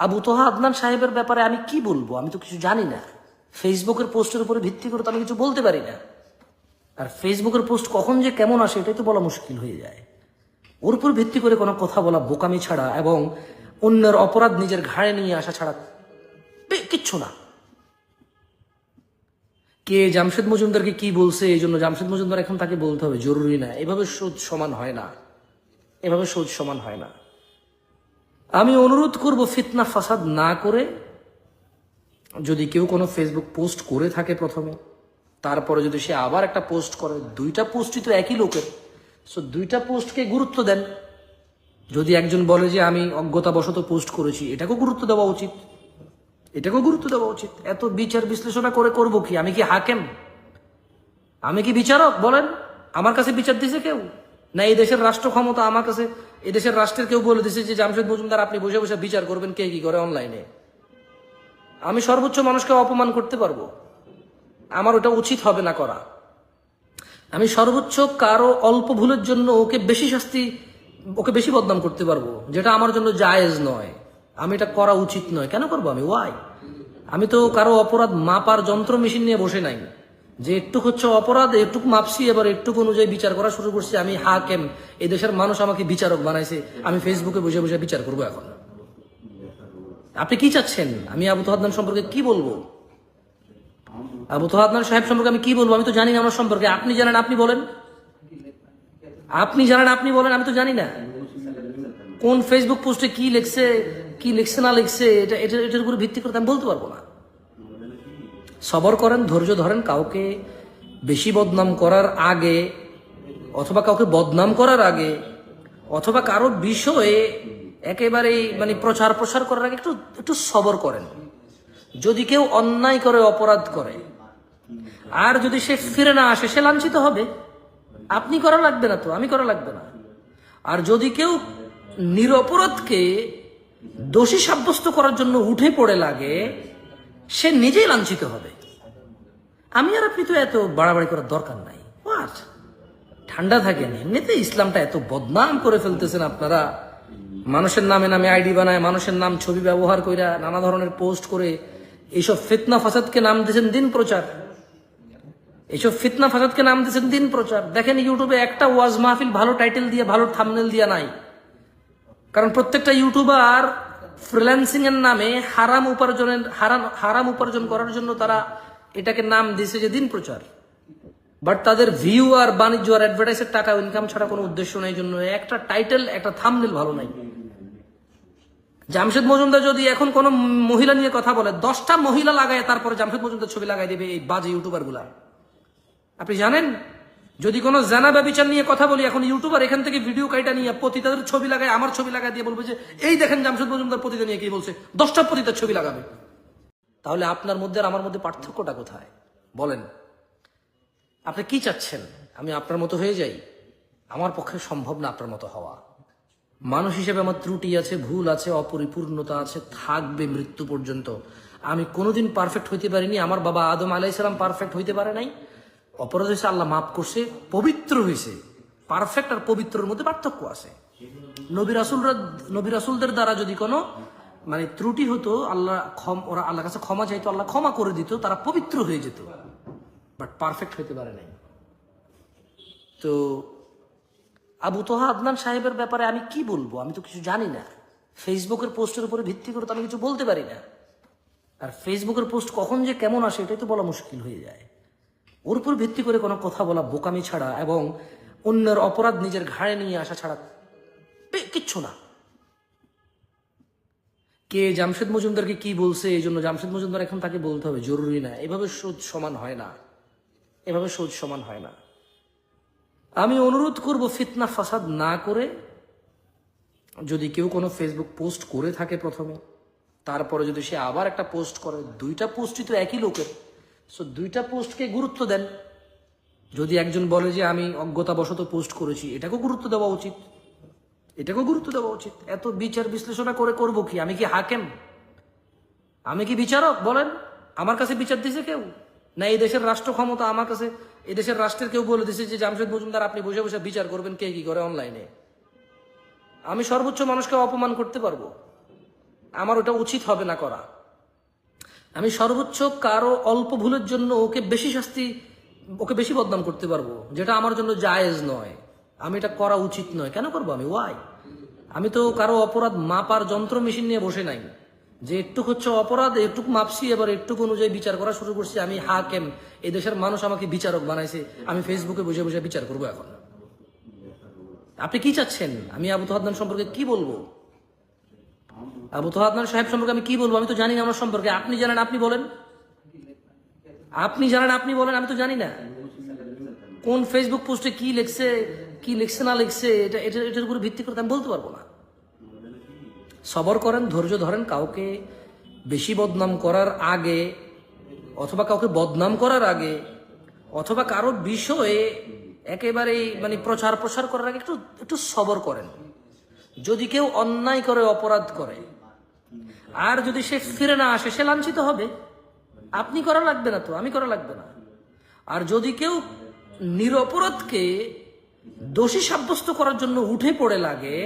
আবু তোহা আদনান সাহেবের ব্যাপারে আমি কি বলবো? আমি তো কিছু জানি না। ফেসবুকের পোস্টের উপরে ভিত্তি করে তো আমি কিছু বলতে পারি না। আর ফেসবুকের পোস্ট কখন যে কেমন আসে এটাই তো বলা মুশকিল হয়ে যায়। ওর উপর ভিত্তি করে কোনো কথা বলা বোকামি ছাড়া এবং অন্যের অপরাধ নিজের ঘাড়ে নিয়ে আসা ছাড়া কিচ্ছু না। কে জামশেদ মজুমদারকে কি বলছে এই জন্য জামশেদ মজুমদার এখন তাকে বলতে হবে জরুরি না। এভাবে সোজ সমান হয় না, এভাবে সোজ সমান হয় না। আমি অনুরোধ করব ফিতনা ফাসাদ না করে যদি কেউ কোনো ফেসবুক পোস্ট করে থাকে প্রথমে, তারপরে যদি সে আবার একটা পোস্ট করে, দুইটা পোস্টই তো একই লোকের, সো দুইটা পোস্টকে গুরুত্ব দেন। যদি একজন বলে যে আমি অজ্ঞতাবশত পোস্ট করেছি, এটাকেও গুরুত্ব দেওয়া উচিত, এটাকেও গুরুত্ব দেওয়া উচিত। এত বিচার বিশ্লেষণা করে করব কি? আমি কি হাকেম? আমি কি বিচারক? বলেন, আমার কাছে বিচার দিছে কেউ? না এই দেশের রাষ্ট্র ক্ষমতা আমার কাছে, এই দেশের রাষ্ট্রের কেউ বলে দিছে যে জামশেদ মজুমদার আপনি বসে বসে বিচার করবেন কে কি করে অনলাইনে? আমি সর্বোচ্চ মানুষকে অপমান করতে পারবো? আমার ওটা উচিত হবে না করা। আমি সর্বোচ্চ কারো অল্প ভুলের জন্য ওকে বেশি শাস্তি, ওকে বেশি বদনাম করতে পারবো, যেটা আমার জন্য জায়েজ নয়। আমি এটা করা উচিত নয়। কেন করবো আমি? ওয়াই? আমি তো কারো অপরাধ মাপার যন্ত্র মেশিন নিয়ে বসে নাই যে একটুক হচ্ছে অপরাধ, একটুক মাপছি, এবার একটুক অনুযায়ী বিচার করা শুরু করছি। আমি হাকেম, এই দেশের মানুষ আমাকে বিচারক বানাইছে, আমি ফেসবুকে বসে বসে বিচার করবো এখন? আপনি কি চাচ্ছেন? আমি আবু তোহা আদনান সম্পর্কে কি বলবো? আবু তোহা আদনান সাহেব সম্পর্কে আমি কি বলবো? আমি তো জানি না আমার সম্পর্কে। আপনি জানেন, আপনি বলেন। আপনি জানেন, আপনি বলেন। আমি তো জানি না কোন ফেসবুক পোস্টে কি লিখছে, কি লিখছে না লিখছে, এটার উপরে ভিত্তি করে আমি বলতে পারবো না। সবর করেন, ধৈর্য ধরেন। কাউকে বেশি বদনাম করার আগে, অথবা কাউকে বদনাম করার আগে, অথবা কারো বিষয়ে একেবারে মানে প্রচার প্রসার করার আগে একটু একটু সবর করেন। যদি কেউ অন্যায় করে, অপরাধ করে, আর যদি সে ফিরে না আসে, সে লাঞ্ছিত হবে। আপনি করা লাগবে না তো, আমি করা লাগবে না। আর যদি কেউ নিরপরাধকে দোষী সাব্যস্ত করার জন্য উঠে পড়ে লাগে, সে নিজেই লাঞ্ছিত হবে। আমি আর আপনি তো এত বাড়াবাড়ি করার দরকার নাই। হোয়াট? ঠান্ডা থাকেন। এমনিতে ইসলামটা এত বদনাম করে ফেলতেছেন আপনারা। মানুষের নামে নামে আইডি বানায়, মানুষের নাম ছবি ব্যবহার কইরা নানা ধরনের পোস্ট করে এইসব ফিতনা ফাসাদকে নাম দিয়েছেন দিন প্রচার। এইসব ফিতনা ফাসাদকে নাম দিয়েছেন দিন প্রচার। দেখেন ইউটিউবে একটা ওয়াজ মাহফিল ভালো টাইটেল দিয়ে, ভালো থাম্বনেল দিয়ে নাই। কারণ প্রত্যেকটা ইউটিউবার ফ্রিল্যান্সিং এর নামে হারাম উপার্জন করার জন্য তারা এটাকে নাম দিয়েছে যে দিন প্রচার। বাট তাদের ভিউ আর বাণিজ্য আর অ্যাডভার্টাইজের টাকা ইনকাম ছাড়া কোনো উদ্দেশ্য নেই। জন্য একটা টাইটেল, একটা থাম্বনেল ভালো নাই। জামশেদ মজুমদার যদি এখন কোনো মহিলা নিয়ে কথা বলে, 10টা মহিলা লাগায় তারপরে জামশেদ মজুমদার ছবি লাগাই দেবে এই বাজে ইউটিউবার গুলা। আপনি জানেন, যদি কোনো জানা ব্যবিচার নিয়ে কথা বলি, এখন ইউটিউবার এখান থেকে ভিডিও কাইটা নিয়ে পতিতাদের ছবি লাগায়, আমার ছবি লাগাই দিয়ে বলবে যে এই দেখেন জামশেদ মজুমদার পতিতা নিয়ে কি বলছে, 10টা পতিতার ছবি লাগাবে। তাহলে আপনার মধ্যে আর আমার মধ্যে পার্থক্যটা কোথায় বলেন? আপনি কি চাচ্ছেন? আমি আপনার মতো হয়ে যাই? আমার পক্ষে সম্ভব না আপনার মতো হওয়া। মানুষ হিসেবে আমার ত্রুটি আছে, ভুল আছে, অপরিপূর্ণতা আছে, থাকবে মৃত্যু পর্যন্ত। আমি কোনোদিন পারফেক্ট হইতে পারিনি। আমার বাবা আদম আলাইহিস সালাম পারফেক্ট হইতে পারে নাই। অপরাধ হয়েছে, আল্লাহ মাফ করছে, পবিত্র হয়েছে। পারফেক্ট আর পবিত্রের মধ্যে পার্থক্য আছে। নবী রাসূলদের দ্বারা যদি কোনো মানে ত্রুটি হতো, ওরা আল্লাহর কাছে ক্ষমা চাইতো, আল্লাহ ক্ষমা করে দিত, তারা পবিত্র হয়ে যেত। বাট পারফেক্ট হইতে পারে নাই। তো আবু তোহা আদনান সাহেবের ব্যাপারে আমি কি বলবো? আমি তো কিছু জানি না। ফেসবুকের পোস্টের উপরে ভিত্তি করে তো আমি কিছু বলতে পারি না। আর ফেসবুকের পোস্ট কখন যে কেমন আসে এটাই তো বলা মুশকিল হয়ে যায়। ওর উপর ভিত্তি করে কোনো কথা বলা বোকামি ছাড়া এবং অন্যের অপরাধ নিজের ঘাড়ে নিয়ে আসা ছাড়া কিচ্ছু না। কে জামশেদ মজুমদারকে কি বলছে এই জন্য জামশেদ মজুমদার এখন তাকে বলতে হবে জরুরি না। এভাবে সোজ সমান হয় না, এভাবে সোজ সমান হয় না। আমি অনুরোধ করব ফিতনা ফাসাদ না করে যদি কেউ কোনো ফেসবুক পোস্ট করে থাকে প্রথমে, তারপরে যদি সে আবার একটা পোস্ট করে, দুইটা পোস্টই তো একই লোকের, সো দুইটা পোস্টকে গুরুত্ব দেন। যদি একজন বলে যে আমি অজ্ঞতাবশত পোস্ট করেছি, এটাকেও গুরুত্ব দেওয়া উচিত, এটাকেও গুরুত্ব দেওয়া উচিত। এত বিচার বিশ্লেষণা করে করব কি? আমি কি হাকেম? আমি কি বিচারক? বলেন, আমার কাছে বিচার দিছে কেউ? না এই দেশের রাষ্ট্র ক্ষমতা আমার কাছে, এই দেশের রাষ্ট্রের কেউ বলে দিছে যে জামশেদ মজুমদার আপনি বসে বসে বিচার করবেন কে কি করে অনলাইনে? আমি সর্বোচ্চ মানুষকে অপমান করতে পারবো? আমার ওটা উচিত হবে না করা। আমি সর্বোচ্চ কারো অল্প ভুলের জন্য ওকে বেশি বদনাম করতে পারবো, যেটা আমার জন্য জায়েজ নয়। আমি এটা করা উচিত নয়। কেন করবো আমি? ওয়াই? আমি তো কারো অপরাধ মাপার যন্ত্র মেশিন নিয়ে বসে নাই যে একটুক হচ্ছে অপরাধ, একটুক মাপছি, এবার একটুক অনুযায়ী বিচার করা শুরু করছি। আমি হাকেম, এই দেশের মানুষ আমাকে বিচারক বানাইছে, আমি ফেসবুকে বসে বসে বিচার করবো এখন। আপনি কি চাচ্ছেন? আমি আবু তোহা আদনান সম্পর্কে কি বলবো? আবু তোহা আদনান সাহেব সম্পর্কে আমি কি বলবো? আমি তো জানি না আমার সম্পর্কে। আপনি জানেন, আপনি বলেন। আপনি জানেন, আপনি বলেন। আমি তো জানি না কোন ফেসবুক পোস্টে কি লিখছে না লিখছে, এটার উপরে ভিত্তি করে আমি বলতে পারবো না। সবর করেন, ধৈর্য ধরেন। কাউকে বেশি বদনাম করার আগে, অথবা কাউকে বদনাম করার আগে, অথবা কারো বিষয়ে একেবারে প্রচার প্রসার করার আগে একটু সবর করেন। যদি কেউ অন্যায় করে, অপরাধ করে, আর যদি সে ফিরে না আসে, সে লাঞ্ছিত হবে। আপনি করা লাগবে না তো, আমি করা লাগবে না। আর যদি কেউ নিরপরাধকে দোষী সাব্যস্ত করার জন্য উঠে পড়ে লাগে,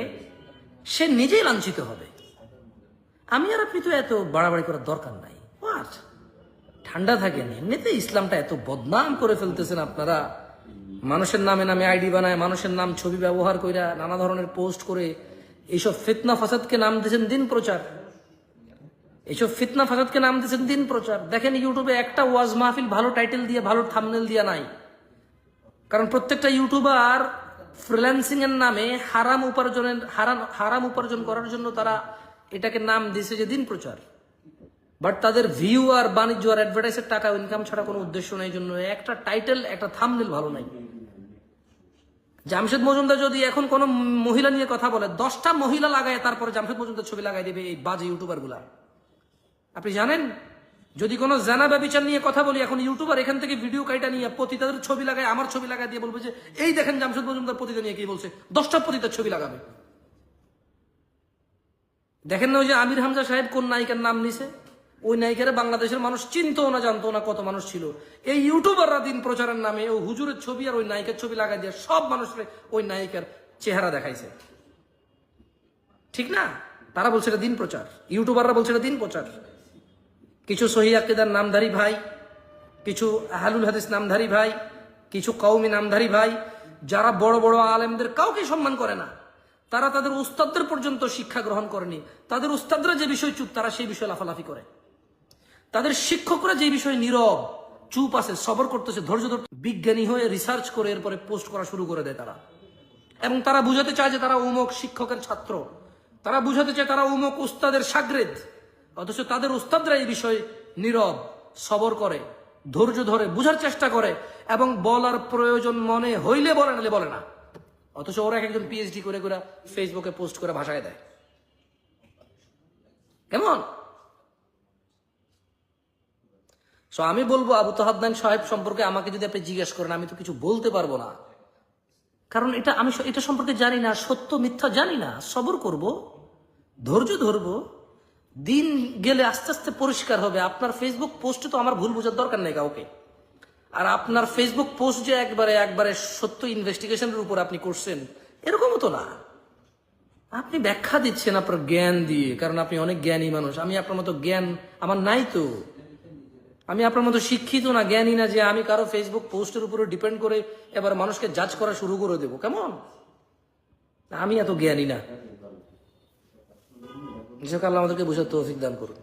সে নিজেই লাঞ্ছিত হবে। আমি আর আপনি তো এত বাড়াবাড়ি করার দরকার নাই। ঠান্ডা থাকেন। এমনিতে ইসলামটা এত বদনাম করে ফেলতেছেন আপনারা। মানুষের নামে নামে আইডি বানায়, মানুষের নাম ছবি ব্যবহার কইরা নানা ধরনের পোস্ট করে এইসব ফিতনা ফাসাদকে নাম দিয়েছেন দিন প্রচার। এইসব ফিতনা ফাসাদকে নাম দিয়েছেন দিন প্রচার। দেখেন ইউটিউবে একটা ওয়াজ মাহফিল ভালো টাইটেল দিয়ে, ভালো থাম্বনেল দিয়ে নাই। কারণ প্রত্যেকটা ইউটিউবার ফ্রিল্যান্সিং এর নামে হারাম উপার্জন করার জন্য তারা এটাকে নাম দিয়েছে যে দিন প্রচার। বাট তাদের ভিউ আর বাণিজ্য আর অ্যাডভার্টাইজের টাকা ইনকাম ছাড়া কোনো উদ্দেশ্য নেই। জন্য একটা টাইটেল, একটা থাম্বনেল ভালো নাই। জামশেদ মজুমদার যদি এখন কোনো মহিলা নিয়ে কথা বলে, 10টা মহিলা লাগায় তারপরে জামশেদ মজুমদার ছবি লাগাই দেবে এই বাজে ইউটিউবার গুলা। আপনি জানেন, যদি কোনো জানা ব্যবিচার নিয়ে কথা বলি, এখন ইউটিউবার এখান থেকে ভিডিও কাইটা নিয়ে পতিতাদের ছবি লাগায়, আমার ছবি লাগাই দিয়ে বলবে যে এই দেখেন জামশেদ মজুমদার পতিতা নিয়ে কি বলছে, 10টা পতিতার ছবি লাগাবে। দেখেন না ওই যে আমির হামজা সাহেব কোন নায়িকার নাম নিছে, ওই নায়িকারে বাংলাদেশের মানুষ চিনতো না, জানতো না কত মানুষ ছিল। এই ইউটিউবাররা দিন প্রচারের নামে ওই হুজুরের ছবি আর ওই নায়িকার ছবি লাগাই দিয়ে সব মানুষের ওই নায়িকার চেহারা দেখাইছে। ঠিক না? তারা বলছে এটা দিন প্রচার, ইউটিউবাররা বলছে এটা দিন প্রচার। কিছু সহি আকীদার নামধারী ভাই, কিছু আহলুল হাদিস নামধারী ভাই, কিছু কওমি নামধারী ভাই, যারা বড় বড় আলেমদের কাউকে সম্মান করে না, তারা তাদের উস্তাদদের পর্যন্ত শিক্ষা গ্রহণ করেনি। তাদের উস্তাদরা যে বিষয় চুপ, তারা সেই বিষয়ে লাফালাফি করে। তাদের শিক্ষকরা যে বিষয়ে নীরব চুপ আছে, সবর করতেছে, ধৈর্য ধরে বিজ্ঞানী হয়ে রিসার্চ করে এরপরে পোস্ট করা শুরু করে দেয় তারা। এবং তারা বুঝাতে চায় যে তারা অমুক শিক্ষকের ছাত্র, তারা বুঝাতে চায় তারা অমুক উস্তাদের শাগরেদ। অথচ তাদের উস্তাদরা এই বিষয়ে নীরব, সবর করে, ধৈর্য ধরে বুঝার চেষ্টা করে, এবং বলার প্রয়োজন মনে হইলে বলে, নাহলে বলে না। অথচ ওরা একজন পিএইচডি করে করে ফেসবুকে পোস্ট করে ভাষায় দেয়। কেমন? আমি বলবো আবু তোহা আদনান সাহেব সম্পর্কে আমাকে যদি আপনি জিজ্ঞেস করেন, আমি তো কিছু বলতে পারবো না। কারণ আমি এটা সম্পর্কে জানি না, সত্য মিথ্যা জানি না। সবর করব, ধৈর্য ধরবো, দিন গেলে আস্তে আস্তে পরিষ্কার হবে। আপনার ফেসবুক পোস্টে তো আমার ভুল বোঝার দরকার নেই কাউকে। আর আপনার ফেসবুক পোস্ট যে একবারে সত্য ইনভেস্টিগেশনের উপর আপনি করছেন, এরকমও তো না। আপনি ব্যাখ্যা দিচ্ছেন আপনার জ্ঞান দিয়ে, কারণ আপনি অনেক জ্ঞানী মানুষ। আমি আপনার মতো জ্ঞান আমার নাই তো। আমি আপনার মতো শিক্ষিত না, জ্ঞানী না যে আমি কারো ফেসবুক পোস্টের উপরে ডিপেন্ড করে এবার মানুষকে জাজ করা শুরু করে দেবো। কেমন? আমি এত জ্ঞানী না। আল্লাহ আমাদেরকে বোঝার তৌফিক দান করুন।